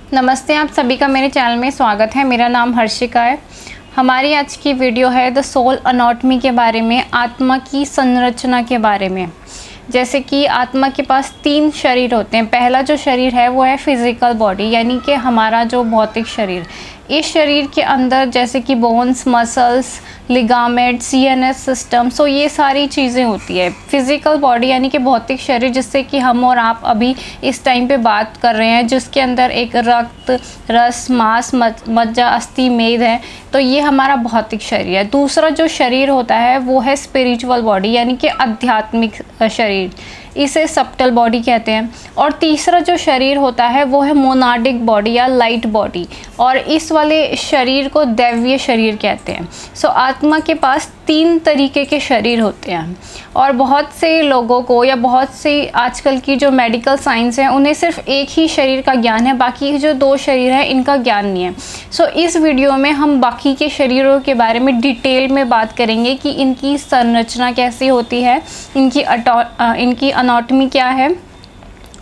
नमस्ते, आप सभी का मेरे चैनल में स्वागत है। मेरा नाम हर्षिका है। हमारी आज की वीडियो है द सोल अनाटॉमी के बारे में, आत्मा की संरचना के बारे में। जैसे कि आत्मा के पास 3 शरीर होते हैं। पहला जो शरीर है वो है फिजिकल बॉडी, यानी कि हमारा जो भौतिक शरीर। इस शरीर के अंदर जैसे कि bones, muscles, ligament, CNS system, so ये सारी चीज़ें होती है। फिजिकल बॉडी यानी कि भौतिक शरीर, जिससे कि हम और आप अभी इस टाइम पे बात कर रहे हैं, जिसके अंदर एक रक्त, रस, मांस, मज्जा, अस्थि, मेद है। तो ये हमारा भौतिक शरीर है। दूसरा जो शरीर होता है वो है स्पिरिचुअल बॉडी, यानी कि आध्यात्मिक शरीर, इसे सब्टल बॉडी कहते हैं। और तीसरा जो शरीर होता है वो है मोनाडिक बॉडी या लाइट बॉडी, और इस वाले शरीर को दैवीय शरीर कहते हैं। सो आत्मा के पास 3 तरीके के शरीर होते हैं, और बहुत से लोगों को या बहुत से आजकल की जो मेडिकल साइंस है उन्हें सिर्फ एक ही शरीर का ज्ञान है, बाकी जो 2 शरीर हैं इनका ज्ञान नहीं है। सो इस वीडियो में हम बाकी के शरीरों के बारे में डिटेल में बात करेंगे कि इनकी संरचना कैसी होती है, इनकी अनाटॉमी क्या है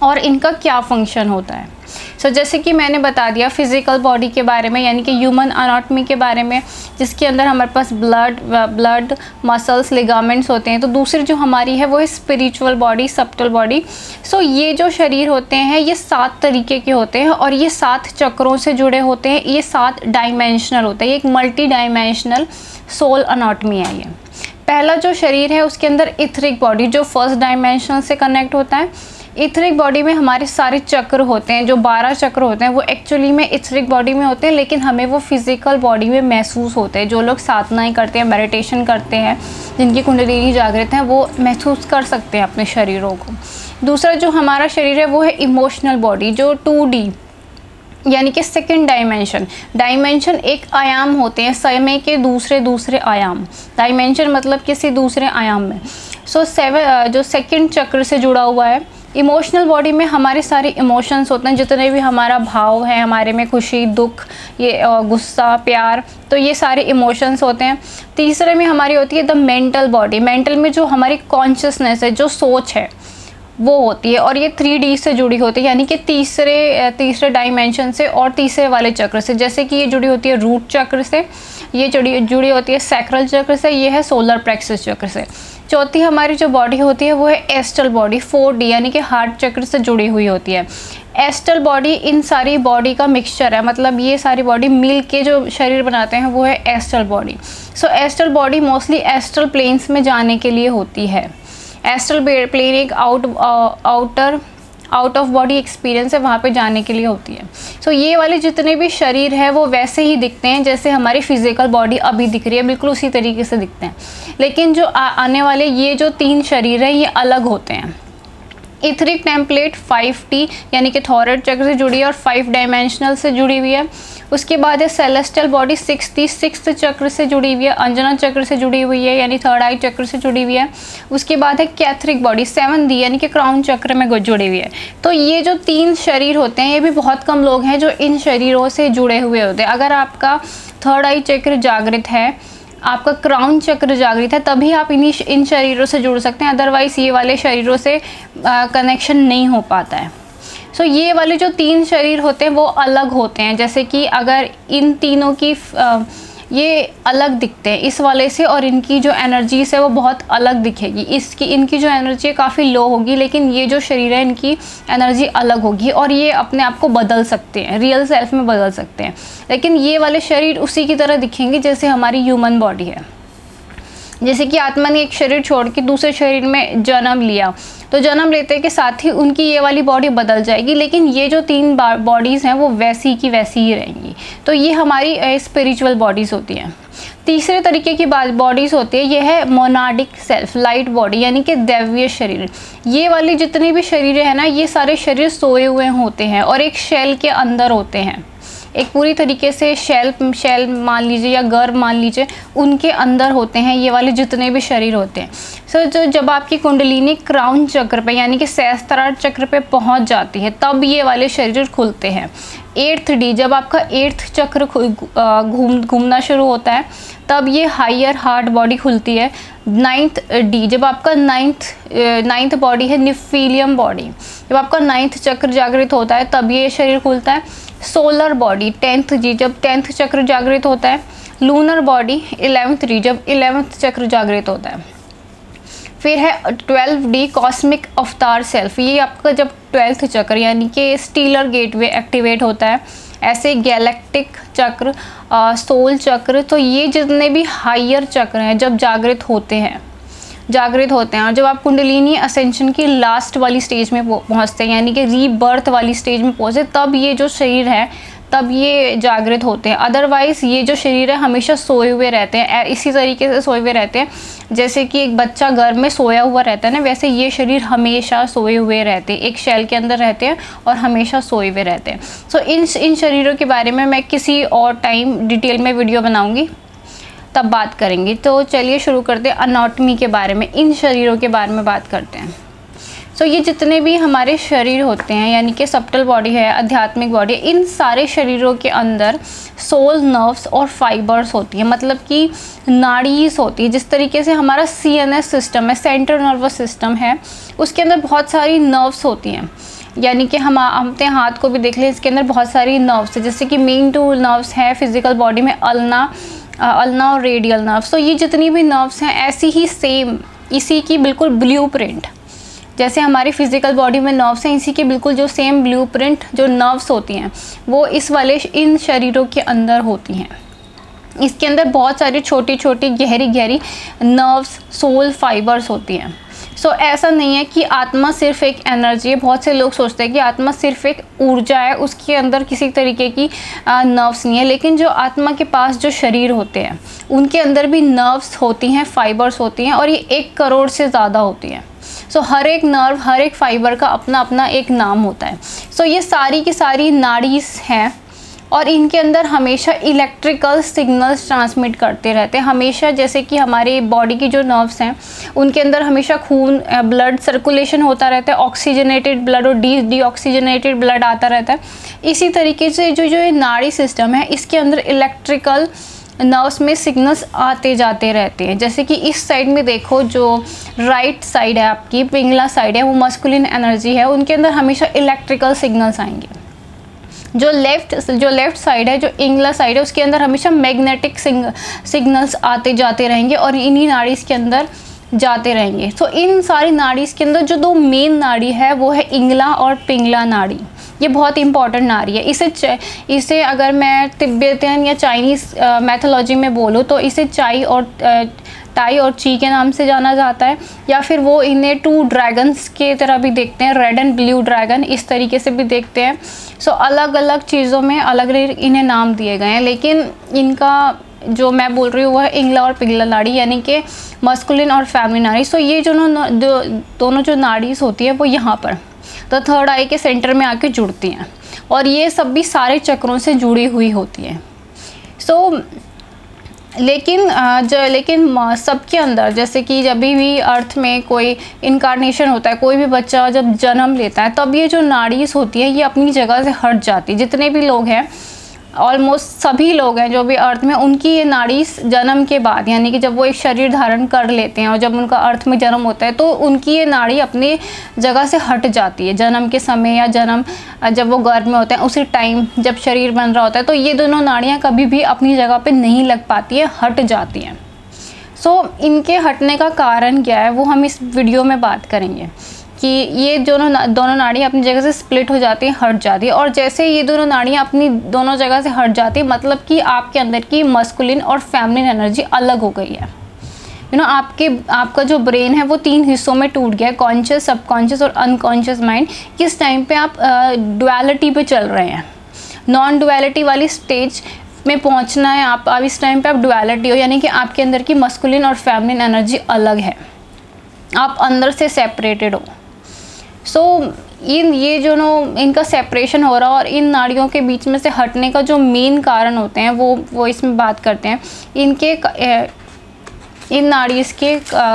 और इनका क्या फंक्शन होता है। सो जैसे कि मैंने बता दिया फिज़िकल बॉडी के बारे में, यानी कि ह्यूमन अनाटॉमी के बारे में, जिसके अंदर हमारे पास ब्लड, मसल्स, लिगामेंट्स होते हैं। तो दूसरी जो हमारी है वो है स्पिरिचुअल बॉडी, सब्टल बॉडी। सो ये जो शरीर होते हैं ये 7 तरीके के होते हैं, और ये 7 चक्रों से जुड़े होते हैं। ये 7 डायमेंशनल होता है। ये एक मल्टी डायमेंशनल सोल अनाटॉमी है। ये पहला जो शरीर है उसके अंदर इथरिक बॉडी, जो फर्स्ट डायमेंशन से कनेक्ट होता है। इथरिक बॉडी में हमारे सारे चक्र होते हैं, जो 12 चक्र होते हैं वो एक्चुअली में इथरिक बॉडी में होते हैं, लेकिन हमें वो फिज़िकल बॉडी में महसूस होते हैं। जो लोग साधनाएं करते हैं, मेडिटेशन करते हैं, जिनकी कुंडलिनी जागृत है, वो महसूस कर सकते हैं अपने शरीरों को। दूसरा जो हमारा शरीर है वो है इमोशनल बॉडी, जो 2D यानी कि सेकंड डायमेंशन एक आयाम होते हैं, समय के दूसरे आयाम। डायमेंशन मतलब किसी दूसरे आयाम में। सो 7 जो सेकंड चक्र से जुड़ा हुआ है। इमोशनल बॉडी में हमारे सारे इमोशंस होते हैं, जितने भी हमारा भाव है, हमारे में खुशी, दुख, ये गुस्सा, प्यार, तो ये सारे इमोशंस होते हैं। तीसरे में हमारी होती है द मेंटल बॉडी। मेंटल में जो हमारी कॉन्शियसनेस है, जो सोच है, वो होती है, और ये 3D से जुड़ी होती है, यानी कि तीसरे डायमेंशन से और तीसरे वाले चक्र से। जैसे कि ये जुड़ी होती है रूट चक्र से, ये जुड़ी होती है सैक्रल चक्र से, ये है सोलर प्लेक्सस चक्र से। चौथी हमारी जो बॉडी होती है वो है एस्ट्रल बॉडी, 4D यानी कि हार्ट चक्र से जुड़ी हुई होती है। एस्ट्रल बॉडी इन सारी बॉडी का मिक्सचर है, मतलब ये सारी बॉडी मिल के जो शरीर बनाते हैं वो है astral body. So astral body mostly astral planes में जाने के लिए होती है। एस्ट्रल प्लेन एक आउट ऑफ बॉडी एक्सपीरियंस है, वहाँ पे जाने के लिए होती है। सो ये वाले जितने भी शरीर है वो वैसे ही दिखते हैं जैसे हमारी फिजिकल बॉडी अभी दिख रही है, बिल्कुल उसी तरीके से दिखते हैं। लेकिन जो आने वाले ये जो 3 शरीर है ये अलग होते हैं। इथरिक टेम्पलेट 5T यानी कि थॉरड चक्र से जुड़ी है और 5 डायमेंशनल से जुड़ी हुई है। उसके बाद है सेलेस्टियल बॉडी 6th चक्र से जुड़ी हुई है, अंजना चक्र से जुड़ी हुई है, यानी 3rd आई चक्र से जुड़ी हुई है। उसके बाद है कैथरिक बॉडी 7D यानी कि क्राउन चक्र में जुड़ी हुई है। तो ये जो 3 शरीर होते हैं, ये भी बहुत कम लोग हैं जो इन शरीरों से जुड़े हुए होते हैं। अगर आपका 3rd आई चक्र जागृत है, आपका क्राउन चक्र जागृत है, तभी आप इन शरीरों से जुड़ सकते हैं, अदरवाइज़ ये वाले शरीरों से कनेक्शन नहीं हो पाता है। सो ये वाले जो 3 शरीर होते हैं वो अलग होते हैं। जैसे कि अगर इन तीनों की ये अलग दिखते हैं इस वाले से, और इनकी जो एनर्जीज है वो बहुत अलग दिखेगी। इनकी जो एनर्जी है काफ़ी लो होगी, लेकिन ये जो शरीर है इनकी एनर्जी अलग होगी, और ये अपने आप को बदल सकते हैं, रियल सेल्फ में बदल सकते हैं। लेकिन ये वाले शरीर उसी की तरह दिखेंगे जैसे हमारी ह्यूमन बॉडी है। जैसे कि आत्मा ने एक शरीर छोड़ के दूसरे शरीर में जन्म लिया, तो जन्म लेते के साथ ही उनकी ये वाली बॉडी बदल जाएगी, लेकिन ये जो 3 बॉडीज़ हैं वो वैसी की वैसी ही रहेंगी। तो ये हमारी स्पिरिचुअल बॉडीज़ होती हैं। तीसरे तरीके की बॉडीज़ होती है, ये है मोनाडिक सेल्फ, लाइट बॉडी यानी कि दैवीय शरीर। ये वाली जितने भी शरीर है ना, ये सारे शरीर सोए हुए होते हैं और एक शेल के अंदर होते हैं। एक पूरी तरीके से शेल मान लीजिए या गर्भ मान लीजिए, उनके अंदर होते हैं ये वाले जितने भी शरीर होते हैं। सो जब आपकी कुंडलिनी क्राउन चक्र पे यानी कि सहस्त्रार चक्र पे पहुंच जाती है, तब ये वाले शरीर खुलते हैं। 8th D जब आपका 8th चक्र घूमना शुरू होता है, तब ये हायर हार्ट बॉडी खुलती है। 9th D जब आपका 9th बॉडी है निफीलियम बॉडी, जब आपका 9th चक्र जागृत होता है तब ये शरीर खुलता है। सोलर बॉडी 10th जी जब 10th चक्र जागृत होता है, लूनर बॉडी 11th जी जब 11th चक्र जागृत होता है। फिर है 12D कॉस्मिक अवतार सेल्फ, ये आपका जब 12th चक्र यानी कि स्टीलर गेटवे एक्टिवेट होता है। ऐसे गैलेक्टिक चक्र, सोल चक्र, तो ये जितने भी हायर चक्र हैं जब जागृत होते हैं और जब आप कुंडलिनी असेंशन की लास्ट वाली स्टेज में पहुंचते हैं यानी कि रीबर्थ वाली स्टेज में पहुंचे, तब ये जो शरीर है तब ये जागृत होते हैं। अदरवाइज ये जो शरीर है हमेशा सोए हुए रहते हैं, इसी तरीके से सोए हुए रहते हैं जैसे कि एक बच्चा घर में सोया हुआ रहता है ना, वैसे ये शरीर हमेशा सोए हुए रहते हैं, एक शेल के अंदर रहते हैं और हमेशा सोए हुए रहते हैं। सो इन शरीरों के बारे में मैं किसी और टाइम डिटेल में वीडियो बनाऊँगी, तब बात करेंगे। तो चलिए शुरू करते हैं अनाटॉमी के बारे में, इन शरीरों के बारे में बात करते हैं। सो ये जितने भी हमारे शरीर होते हैं यानी कि सब्टल बॉडी है, आध्यात्मिक बॉडी, इन सारे शरीरों के अंदर सोल, नर्व्स और फाइबर्स होती है, मतलब कि नाड़ीज होती है। जिस तरीके से हमारा CNS सिस्टम है, सेंट्रल नर्वस सिस्टम है, उसके अंदर बहुत सारी नर्व्स होती हैं। यानी कि हम अपने हाथ को भी देख लें, इसके अंदर बहुत सारी नर्व्स है, जैसे कि मेन 2 नर्व्स हैं फिजिकल बॉडी में, अल्ना और रेडियल नर्व्स। तो ये जितनी भी नर्व्स हैं ऐसी ही सेम इसी की बिल्कुल ब्लूप्रिंट, जैसे हमारी फिजिकल बॉडी में नर्व्स हैं, इसी के बिल्कुल जो सेम ब्लूप्रिंट जो नर्व्स होती हैं वो इन शरीरों के अंदर होती हैं। इसके अंदर बहुत सारी छोटी छोटी गहरी नर्व्स, सोल फाइबर्स होती हैं। सो ऐसा नहीं है कि आत्मा सिर्फ एक एनर्जी है। बहुत से लोग सोचते हैं कि आत्मा सिर्फ एक ऊर्जा है, उसके अंदर किसी तरीके की नर्व्स नहीं है, लेकिन जो आत्मा के पास जो शरीर होते हैं उनके अंदर भी नर्व्स होती हैं, फाइबर्स होती हैं, और ये 1 करोड़ से ज़्यादा होती हैं। सो हर एक नर्व, हर एक फाइबर का अपना अपना एक नाम होता है। सो ये सारी की सारी नाड़ीज हैं और इनके अंदर हमेशा इलेक्ट्रिकल सिग्नल्स ट्रांसमिट करते रहते हैं हमेशा। जैसे कि हमारे बॉडी की जो नर्व्स हैं उनके अंदर हमेशा खून, ब्लड सर्कुलेशन होता रहता है, ऑक्सीजनेटेड ब्लड और डीऑक्सीजनेटेड ब्लड आता रहता है। इसी तरीके से जो ये नाड़ी सिस्टम है इसके अंदर इलेक्ट्रिकल नर्व्स में सिग्नल्स आते जाते रहते हैं। जैसे कि इस साइड में देखो, जो राइट साइड है आपकी, पिंगला साइड है, वो मस्कुलिन एनर्जी है, उनके अंदर हमेशा इलेक्ट्रिकल सिग्नल्स आएंगे। जो लेफ़्ट साइड है, जो इंगला साइड है, उसके अंदर हमेशा मैग्नेटिक सिग्नल्स आते जाते रहेंगे और इन्हीं नाड़ीज़ के अंदर जाते रहेंगे। तो इन सारी नाड़ीज़ के अंदर जो 2 मेन नाड़ी है वो है इंगला और पिंगला नाड़ी। ये बहुत इंपॉर्टेंट नाड़ी है। इसे अगर मैं तिब्बतियन या चाइनीज़ मैथोलॉजी में बोलूँ तो इसे टाई और ची के नाम से जाना जाता है, या फिर वो इन्हें 2 ड्रैगन्स के तरह भी देखते हैं, रेड एंड ब्लू ड्रैगन, इस तरीके से भी देखते हैं। सो अलग अलग चीज़ों में अलग इन्हें नाम दिए गए हैं, लेकिन इनका जो मैं बोल रही हूँ वो है इंगला और पिंगला नाड़ी, यानी कि मस्कुलिन और फेमिनिन नाड़ी। सो ये दोनों जो नाड़ीज़ होती है वो यहाँ पर तो 3rd आई के सेंटर में आके जुड़ती हैं और ये सब भी सारे चक्रों से जुड़ी हुई होती हैं। लेकिन सबके अंदर, जैसे कि जब भी अर्थ में कोई इनकारनेशन होता है, कोई भी बच्चा जब जन्म लेता है, तब ये जो नाड़ीज़ होती है ये अपनी जगह से हट जाती है। जितने भी लोग हैं, ऑलमोस्ट सभी लोग हैं जो भी अर्थ में, उनकी ये नाड़ीज़ जन्म के बाद, यानी कि जब वो एक शरीर धारण कर लेते हैं और जब उनका अर्थ में जन्म होता है तो उनकी ये नाड़ी अपनी जगह से हट जाती है। जन्म के समय या जब वो गर्भ में होते हैं उसी टाइम जब शरीर बन रहा होता है, तो ये दोनों नाड़ियाँ कभी भी अपनी जगह पे नहीं लग पाती है, हट जाती हैं। सो इनके हटने का कारण क्या है वो हम इस वीडियो में बात करेंगे कि ये दोनों नाड़ियाँ अपनी जगह से स्प्लिट हो जाती हैं, हट जाती है। और जैसे ये दोनों नाड़ियाँ अपनी दोनों जगह से हट जाती है, मतलब कि आपके अंदर की मस्कुलिन और फेमिनिन एनर्जी अलग हो गई है। आपका जो ब्रेन है वो 3 हिस्सों में टूट गया है, कॉन्शियस, सबकॉन्शियस और अनकॉन्शियस माइंड। किस टाइम पे आप डुअलिटी पे चल रहे हैं, नॉन डुअलिटी वाली स्टेज में पहुंचना है आप। अब इस टाइम पे आप डुअलिटी हो, यानी कि आपके अंदर की मस्कुलिन और फेमिनिन एनर्जी अलग है, आप अंदर से सेपरेटेड हो। सो इनका सेपरेशन हो रहा है और इन नाड़ियों के बीच में से हटने का जो मेन कारण होते हैं वो इसमें बात करते हैं। इन नाड़ीज़ के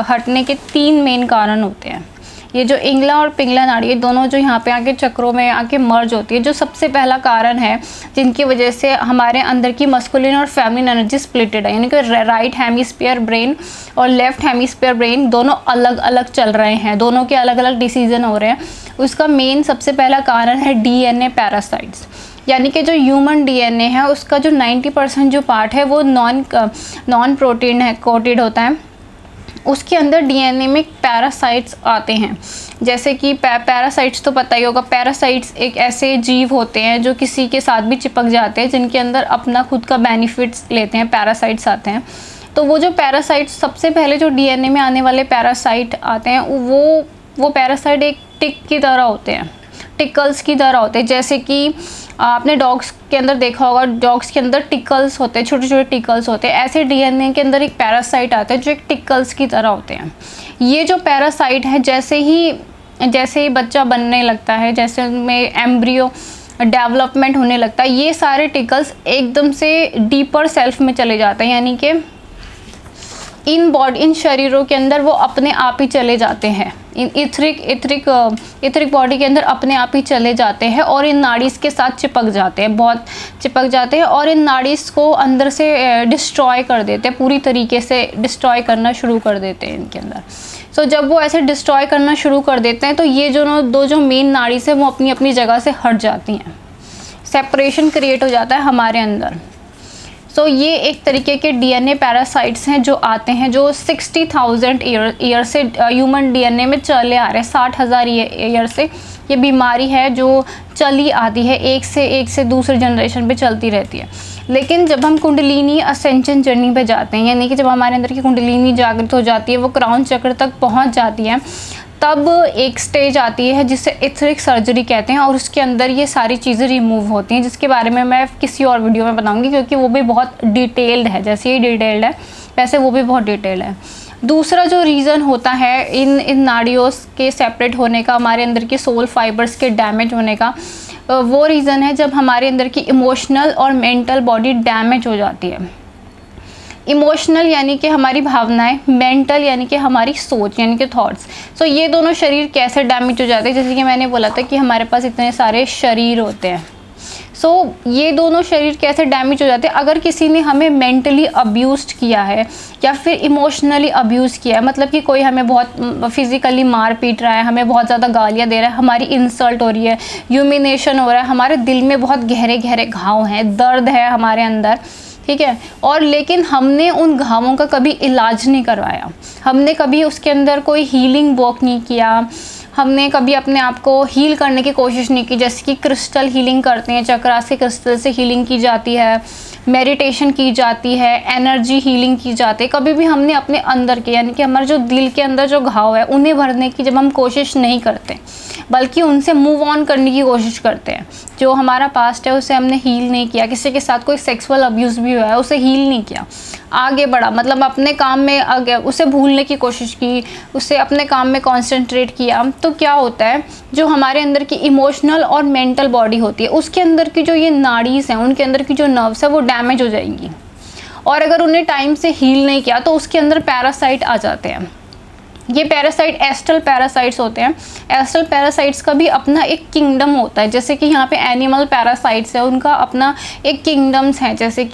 हटने के 3 मेन कारण होते हैं। ये जो इंगला और पिंगला नाड़ी है, दोनों जो यहाँ पे आके चक्रों में आके मर्ज होती है, जो सबसे पहला कारण है जिनकी वजह से हमारे अंदर की मस्कुलिन और फेमिनिन एनर्जी स्प्लिटेड है, यानी कि राइट हेमिस्फीयर ब्रेन और लेफ्ट हेमिस्फीयर ब्रेन दोनों अलग अलग चल रहे हैं, दोनों के अलग अलग डिसीजन हो रहे हैं। उसका मेन सबसे पहला कारण है DNA पैरासाइट्स। यानी कि जो ह्यूमन डीएनए है उसका जो 90% जो पार्ट है वो नॉन प्रोटीन है कोटेड होता है। उसके अंदर डीएनए में पैरासाइट्स आते हैं, जैसे कि पैरासाइट्स तो पता ही होगा। पैरासाइट्स एक ऐसे जीव होते हैं जो किसी के साथ भी चिपक जाते हैं, जिनके अंदर अपना खुद का बेनिफिट्स लेते हैं, पैरासाइट्स आते हैं। तो वो जो पैरासाइट्स, सबसे पहले जो डीएनए में आने वाले पैरासाइट आते हैं वो पैरासाइट एक टिक की तरह होते हैं, टिकल्स की तरह होते हैं। जैसे कि आपने डॉग्स के अंदर देखा होगा, डॉग्स के अंदर टिकल्स होते हैं, छोटे छोटे टिकल्स होते हैं। ऐसे डीएनए के अंदर एक पैरासाइट आता है जो एक टिकल्स की तरह होते हैं। ये जो पैरासाइट है जैसे ही बच्चा बनने लगता है, जैसे उनमें एम्ब्रियो डेवलपमेंट होने लगता है, ये सारे टिकल्स एकदम से डीपर सेल्फ में चले जाते हैं, यानी कि इन शरीरों के अंदर वो अपने आप ही चले जाते हैं, इन इथरिक बॉडी के अंदर अपने आप ही चले जाते हैं और इन नाड़ीज़ के साथ चिपक जाते हैं, बहुत चिपक जाते हैं और इन नाड़ीज़ को अंदर से डिस्ट्रॉय कर देते हैं, पूरी तरीके से डिस्ट्रॉय करना शुरू कर देते हैं इनके अंदर। सो जब वो ऐसे डिस्ट्रॉय करना शुरू कर देते हैं तो ये जो मेन नाड़ीज़ है वो अपनी अपनी जगह से हट जाती हैं, सेपरेशन क्रिएट हो जाता है हमारे अंदर। सो ये एक तरीके के डीएनए पैरासाइट्स हैं जो आते हैं, जो 60,000 ईयर से ह्यूमन डीएनए में चले आ रहे हैं। 60,000 ईयर से ये बीमारी है जो चली आती है, एक से दूसरे जनरेशन पे चलती रहती है। लेकिन जब हम कुंडलिनी असेंशन जर्नी पे जाते हैं, यानी कि जब हमारे अंदर की कुंडलिनी जागृत हो जाती है, वो क्राउन चक्र तक पहुंच जाती है, तब एक स्टेज आती है जिसे इथरिक सर्जरी कहते हैं और उसके अंदर ये सारी चीज़ें रिमूव होती हैं, जिसके बारे में मैं किसी और वीडियो में बताऊंगी, क्योंकि वो भी बहुत डिटेल्ड है। जैसे ये डिटेल्ड है वैसे वो भी बहुत डिटेल्ड है। दूसरा जो रीज़न होता है इन नाड़ियों के सेपरेट होने का, हमारे अंदर की सोल फाइबर्स के डैमेज होने का, वो रीज़न है जब हमारे अंदर की इमोशनल और मेंटल बॉडी डैमेज हो जाती है। इमोशनल यानी कि हमारी भावनाएं, मेंटल यानी कि हमारी सोच यानी कि थॉट्स। सो ये दोनों शरीर कैसे डैमेज हो जाते हैं, जैसे कि मैंने बोला था कि हमारे पास इतने सारे शरीर होते हैं। सो ये दोनों शरीर कैसे डैमेज हो जाते हैं, अगर किसी ने हमें मेंटली अब्यूज़ किया है या फिर इमोशनली अब्यूज़ किया है, मतलब कि कोई हमें बहुत फिज़िकली मार पीट रहा है, हमें बहुत ज़्यादा गालियाँ दे रहा है, हमारी इंसल्ट हो रही है, ह्यूमिनेशन हो रहा है, हमारे दिल में बहुत गहरे गहरे घाव हैं, दर्द है हमारे अंदर, ठीक है, और लेकिन हमने उन घावों का कभी इलाज नहीं करवाया, हमने कभी उसके अंदर कोई हीलिंग वर्क नहीं किया, हमने कभी अपने आप को हील करने की कोशिश नहीं की। जैसे कि क्रिस्टल हीलिंग करते हैं, चक्रास के क्रिस्टल से हीलिंग की जाती है, मेडिटेशन की जाती है, एनर्जी हीलिंग की जाती है। कभी भी हमने अपने अंदर के यानी कि हमारे जो दिल के अंदर जो घाव है उन्हें भरने की जब हम कोशिश नहीं करते, बल्कि उनसे मूव ऑन करने की कोशिश करते हैं। जो हमारा पास्ट है उसे हमने हील नहीं किया, किसी के साथ कोई सेक्सुअल अब्यूज़ भी हुआ है उसे हील नहीं किया, आगे बढ़ा, मतलब अपने काम में आगे उसे भूलने की कोशिश की, उसे अपने काम में कॉन्सेंट्रेट किया, तो क्या होता है, जो हमारे अंदर की इमोशनल और मेंटल बॉडी होती है उसके अंदर की जो ये नाड़ीज़ हैं, उनके अंदर की जो नर्व्स है वो डैमेज हो जाएंगी, और अगर उन्हें टाइम से हील नहीं किया तो उसके अंदर पैरासाइट आ जाते हैं। ये पैरासाइट एस्ट्रल पैरासाइट्स होते हैं। एस्ट्रल पैरासाइट्स का भी अपना एक किंगडम होता है, जैसे कि यहाँ पे एनिमल पैरासाइट्स है, उनका अपना एक किंगडम्स है, जैसे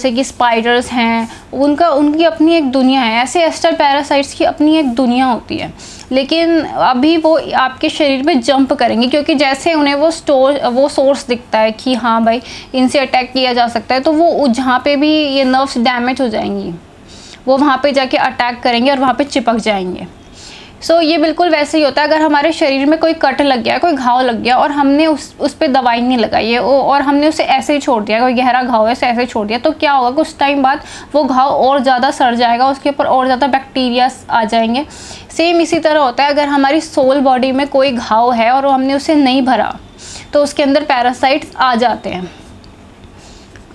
कि स्पाइडर्स हैं, उनकी अपनी एक दुनिया है। ऐसे एस्ट्रल पैरासाइट्स की अपनी एक दुनिया होती है, लेकिन अभी वो आपके शरीर में जंप करेंगे, क्योंकि जैसे उन्हें वो सोर्स दिखता है कि हाँ भाई इनसे अटैक किया जा सकता है, तो वो जहाँ पे भी ये नर्व्स डैमेज हो जाएंगी वो वहाँ पे जाके अटैक करेंगे और वहाँ पे चिपक जाएंगे। सो ये बिल्कुल वैसे ही होता है, अगर हमारे शरीर में कोई कट लग गया, कोई घाव लग गया और हमने उस पर दवाई नहीं लगाई है और हमने उसे ऐसे ही छोड़ दिया, कोई गहरा घाव है उसे ऐसे ही छोड़ दिया, तो क्या होगा, कुछ टाइम बाद वो घाव और ज़्यादा सड़ जाएगा, उसके ऊपर और ज़्यादा बैक्टीरिया आ जाएंगे। सेम इसी तरह होता है, अगर हमारी सोल बॉडी में कोई घाव है और हमने उसे नहीं भरा तो उसके अंदर पैरासाइट्स आ जाते हैं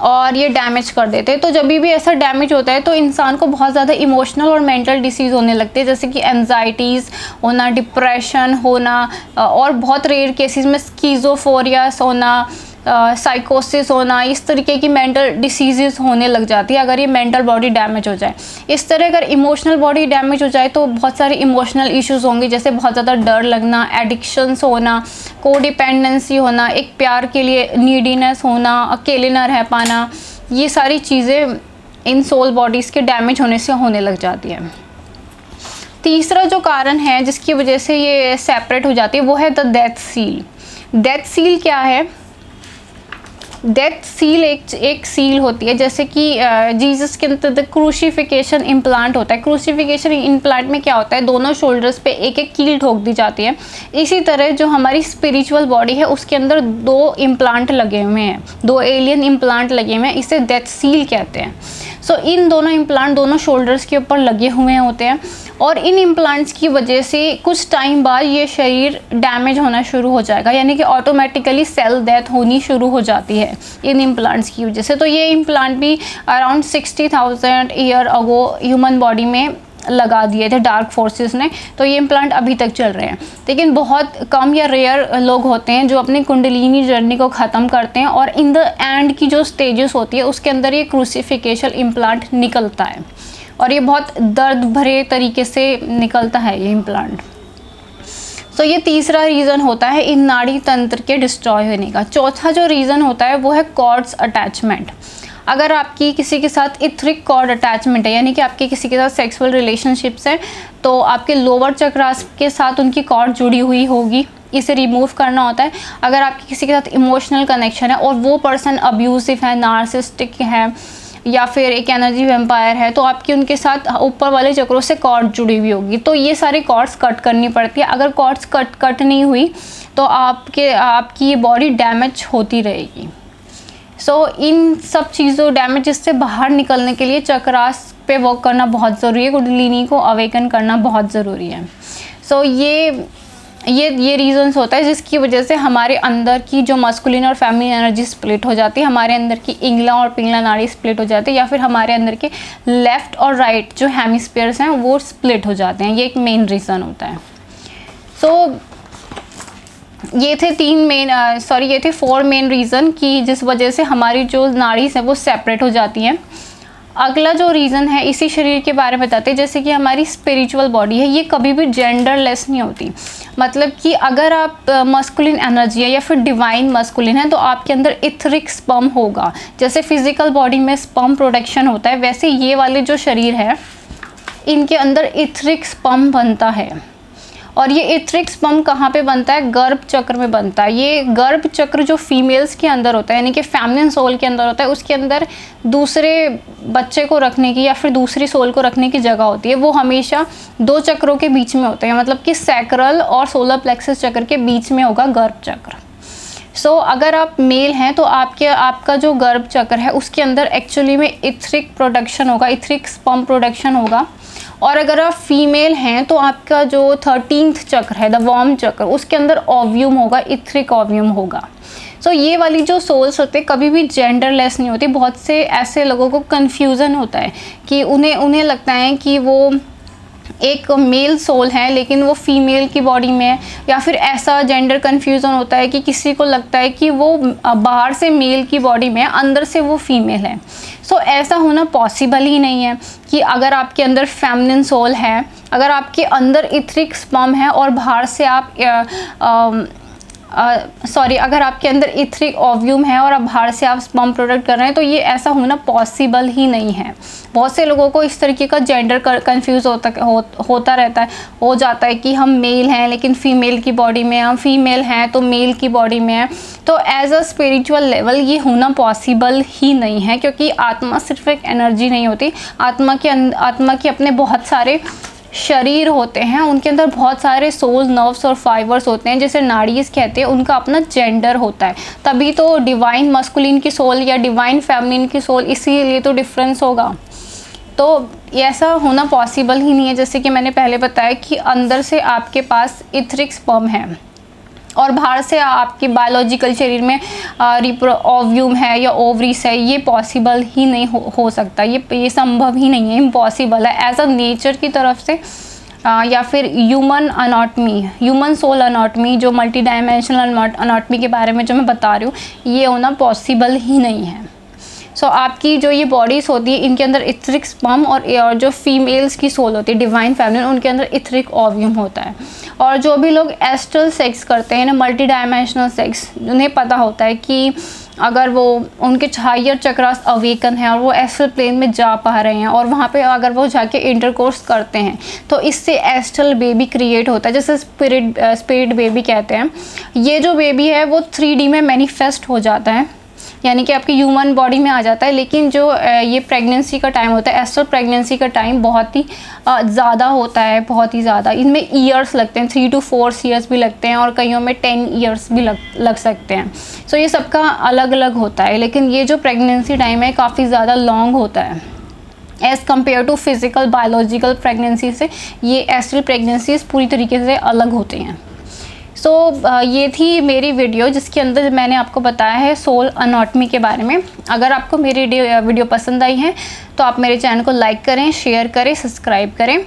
और ये डैमेज कर देते हैं। तो जब भी ऐसा डैमेज होता है तो इंसान को बहुत ज़्यादा इमोशनल और मेंटल डिसीज़ होने लगते हैं, जैसे कि एंजाइटीज़ होना, डिप्रेशन होना, और बहुत रेयर केसेस में स्कीज़ोफ्रेनिया होना, साइकोसिस होना, इस तरीके की मेंटल डिसीज़ होने लग जाती है अगर ये मेंटल बॉडी डैमेज हो जाए। इस तरह अगर इमोशनल बॉडी डैमेज हो जाए तो बहुत सारे इमोशनल इश्यूज़ होंगे, जैसे बहुत ज़्यादा डर लगना, एडिक्शंस होना, कोडिपेंडेंसी होना, एक प्यार के लिए नीडीनेस होना, अकेले ना रह पाना, ये सारी चीज़ें इन सोल बॉडीज़ के डैमेज होने से होने लग जाती है। तीसरा जो कारण है जिसकी वजह से ये सेपरेट हो जाती है वो है the death seal. Death seal क्या है? डेथ सील एक सील होती है, जैसे कि जीसस के अंदर क्रूसिफिकेशन इम्प्लांट होता है। क्रूसिफिकेशन इम्प्लांट में क्या होता है, दोनों शोल्डर्स पे एक एक कील ठोक दी जाती है। इसी तरह जो हमारी स्पिरिचुअल बॉडी है उसके अंदर 2 इम्प्लांट लगे हुए हैं, 2 एलियन इम्प्लांट लगे हुए हैं, इसे डेथ सील कहते हैं। सो इन दोनों इम्प्लांट दोनों शोल्डर्स के ऊपर लगे हुए होते हैं, और इन इम्प्लांट्स की वजह से कुछ टाइम बाद ये शरीर डैमेज होना शुरू हो जाएगा, यानी कि ऑटोमेटिकली सेल डेथ होनी शुरू हो जाती है इन इम्प्लांट्स की वजह से। तो ये इम्प्लांट भी around 60,000 year ago human body में लगा दिए थे डार्क फोर्सेस ने, तो ये इम्प्लांट अभी तक चल रहे हैं। लेकिन बहुत कम या रेयर लोग होते हैं जो अपनी कुंडलिनी जर्नी को ख़त्म करते हैं, और इन द एंड की जो स्टेजेस होती है उसके अंदर ये क्रूसिफिकेशन इम्प्लांट निकलता है, और ये बहुत दर्द भरे तरीके से निकलता है ये इम्प्लांट। तो ये तीसरा रीज़न होता है इन नाड़ी तंत्र के डिस्ट्रॉय होने का। चौथा जो रीज़न होता है वो है कॉर्ड्स अटैचमेंट। अगर आपकी किसी के साथ इथरिक कॉर्ड अटैचमेंट है, यानी कि आपके किसी के साथ सेक्सुअल रिलेशनशिप्स हैं, तो आपके लोअर चक्रास के साथ उनकी कॉर्ड जुड़ी हुई होगी, इसे रिमूव करना होता है। अगर आपके किसी के साथ इमोशनल कनेक्शन है और वो पर्सन अब्यूसिव है, नार्सिसिस्टिक है, या फिर एक एनर्जी वेम्पायर है, तो आपकी उनके साथ ऊपर वाले चक्रों से कॉर्ड जुड़ी हुई होगी, तो ये सारी कॉर्ड्स कट करनी पड़ती है। अगर कॉर्ड्स कट नहीं हुई तो आपकी ये बॉडी डैमेज होती रहेगी। सो इन सब चीज़ों डैमेजेस से बाहर निकलने के लिए चक्रास पे वर्क करना बहुत ज़रूरी है, कुंडलिनी को अवेकन करना बहुत ज़रूरी है। सो ये रीज़न्स होता है जिसकी वजह से हमारे अंदर की जो मस्कुलिन और फेमिनिन एनर्जी स्प्लिट हो जाती है, हमारे अंदर की इंगला और पिंगला नाड़ी स्प्लिट हो जाती है, या फिर हमारे अंदर के लेफ़्ट और राइट जो हेमिस्फीयर्स हैं वो स्प्लिट हो जाते हैं। ये एक मेन रीज़न होता है। सो ये थे 4 मेन रीज़न कि जिस वजह से हमारी जो नाड़ीज़ हैं वो सेपरेट हो जाती हैं। अगला जो रीज़न है इसी शरीर के बारे में बताते हैं, जैसे कि हमारी स्पिरिचुअल बॉडी है, ये कभी भी जेंडरलेस नहीं होती। मतलब कि अगर आप मस्कुलिन एनर्जी है या फिर डिवाइन मस्कुलिन है तो आपके अंदर इथरिक स्पर्म होगा। जैसे फिजिकल बॉडी में स्पर्म प्रोडक्शन होता है, वैसे ये वाले जो शरीर है इनके अंदर इथरिक स्पर्म बनता है। और ये इथरिक स्पर्म कहाँ पे बनता है, गर्भ चक्र में बनता है। ये गर्भ चक्र जो फीमेल्स के अंदर होता है, यानी कि फेमिनिन सोल के अंदर होता है, उसके अंदर दूसरे बच्चे को रखने की या फिर दूसरी सोल को रखने की जगह होती है। वो हमेशा 2 चक्रों के बीच में होते हैं, मतलब कि सैक्रल और सोलर प्लेक्सस चक्र के बीच में होगा गर्भ चक्र। सो अगर आप मेल हैं तो आपका जो गर्भ चक्र है उसके अंदर एक्चुअली में इथरिक प्रोडक्शन होगा, इथरिक स्पर्म प्रोडक्शन होगा। और अगर आप फीमेल हैं तो आपका जो 13th चक्र है, द वर्म चक्र, उसके अंदर ओव्यूम होगा, इथरिक ओव्यूम होगा। सो ये वाली जो सोल्स होते हैं कभी भी जेंडरलेस नहीं होती। बहुत से ऐसे लोगों को कन्फ्यूज़न होता है कि उन्हें लगता है कि वो एक मेल सोल है लेकिन वो फीमेल की बॉडी में है, या फिर ऐसा जेंडर कन्फ्यूज़न होता है कि किसी को लगता है कि वो बाहर से मेल की बॉडी में है, अंदर से वो फीमेल है। सो ऐसा होना पॉसिबल ही नहीं है कि अगर आपके अंदर फेमिनिन सोल है, अगर आपके अंदर इथरिक स्पर्म है और बाहर से अगर आपके अंदर इथरिक ओव्यूम है और आप बाहर से आप स्पर्म प्रोडक्ट कर रहे हैं, तो ये ऐसा होना पॉसिबल ही नहीं है। बहुत से लोगों को इस तरीके का जेंडर कंफ्यूज होता रहता है, हो जाता है कि हम मेल हैं लेकिन फीमेल की बॉडी में, हम फीमेल हैं तो मेल की बॉडी में है। तो एज अ स्पिरिचुअल लेवल ये होना पॉसिबल ही नहीं है, क्योंकि आत्मा सिर्फ एक एनर्जी नहीं होती। आत्मा के अपने बहुत सारे शरीर होते हैं, उनके अंदर बहुत सारे सोल, नर्व्स और फाइबर्स होते हैं, जैसे नाड़ीज़ कहते हैं, उनका अपना जेंडर होता है। तभी तो डिवाइन मस्कुलिन की सोल या डिवाइन फेमिनिन की सोल, इसीलिए तो डिफरेंस होगा। तो ऐसा होना पॉसिबल ही नहीं है। जैसे कि मैंने पहले बताया कि अंदर से आपके पास इथरिक स्पर्म है और बाहर से आपकी बायोलॉजिकल शरीर में ओव्यूम है या ओवरीज है, ये पॉसिबल ही नहीं हो सकता, ये संभव ही नहीं है, इम्पॉसिबल है एज अ नेचर की तरफ से। या फिर ह्यूमन सोल अनाटमी, जो मल्टी डायमेंशनल अनाटमी के बारे में जो मैं बता रही हूँ, ये होना पॉसिबल ही नहीं है। सो आपकी जो ये बॉडीज़ होती है इनके अंदर इथरिक स्पर्म और जो फीमेल्स की सोल होती है डिवाइन फेमिनिन, उनके अंदर इथरिक ओव्यूम होता है। और जो भी लोग एस्ट्रल सेक्स करते हैं ना, मल्टी डायमेंशनल सेक्स, उन्हें पता होता है कि अगर वो उनके हायर चक्रास अवेकन है और वो एस्ट्रल प्लेन में जा पा रहे हैं और वहाँ पे अगर वो जाके इंटरकोर्स करते हैं तो इससे एस्ट्रल बेबी क्रिएट होता है, जैसे स्पिरिट बेबी कहते हैं। ये जो बेबी है वो 3D में मैनिफेस्ट हो जाता है यानी कि आपकी ह्यूमन बॉडी में आ जाता है। लेकिन जो ये प्रेगनेंसी का टाइम होता है, एस्ट्रल प्रेगनेंसी का टाइम बहुत ही ज़्यादा होता है, बहुत ही ज़्यादा। इनमें ईयर्स लगते हैं, 3 to 4 ईयर्स भी लगते हैं और कईयों में 10 ईयर्स भी लग सकते हैं। सो ये सबका अलग अलग होता है। लेकिन ये जो प्रेगनेंसी टाइम है काफ़ी ज़्यादा लॉन्ग होता है as compare to physical biological pregnancy से। ये एस्ट्रल प्रेगनेंसीज पूरी तरीके से अलग होते हैं। ये थी मेरी वीडियो जिसके अंदर मैंने आपको बताया है सोल अनाटॉमी के बारे में। अगर आपको मेरी वीडियो पसंद आई है तो आप मेरे चैनल को लाइक करें, शेयर करें, सब्सक्राइब करें।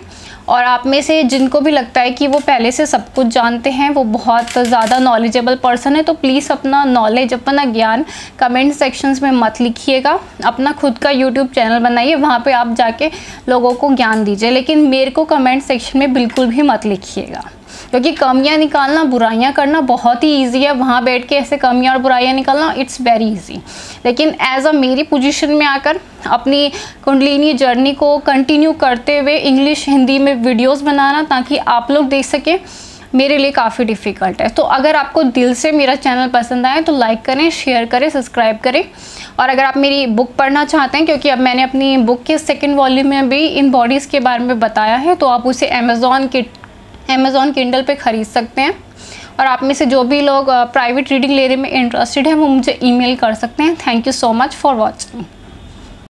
और आप में से जिनको भी लगता है कि वो पहले से सब कुछ जानते हैं, वो बहुत ज़्यादा नॉलेजेबल पर्सन है, तो प्लीज़ अपना नॉलेज, अपना ज्ञान कमेंट सेक्शंस में मत लिखिएगा। अपना खुद का यूट्यूब चैनल बनाइए, वहाँ पे आप जाके लोगों को ज्ञान दीजिए। लेकिन मेरे को कमेंट सेक्शन में बिल्कुल भी मत लिखिएगा, क्योंकि कमियां निकालना, बुराइयां करना बहुत ही इजी है। वहाँ बैठ के ऐसे कमियां और बुराइयां निकालना इट्स वेरी इजी। लेकिन एज अ मेरी पोजीशन में आकर अपनी कुंडलिनी जर्नी को कंटिन्यू करते हुए इंग्लिश हिंदी में वीडियोस बनाना ताकि आप लोग देख सकें, मेरे लिए काफ़ी डिफ़िकल्ट है। तो अगर आपको दिल से मेरा चैनल पसंद आए तो लाइक करें, शेयर करें, सब्सक्राइब करें। और अगर आप मेरी बुक पढ़ना चाहते हैं, क्योंकि अब मैंने अपनी बुक के 2nd वॉल्यूम में भी इन बॉडीज़ के बारे में बताया है, तो आप उसे अमेज़ॉन किंडल पे ख़रीद सकते हैं। और आप में से जो भी लोग प्राइवेट रीडिंग लेने में इंटरेस्टेड हैं वो मुझे ईमेल कर सकते हैं। Thank you so much for watching.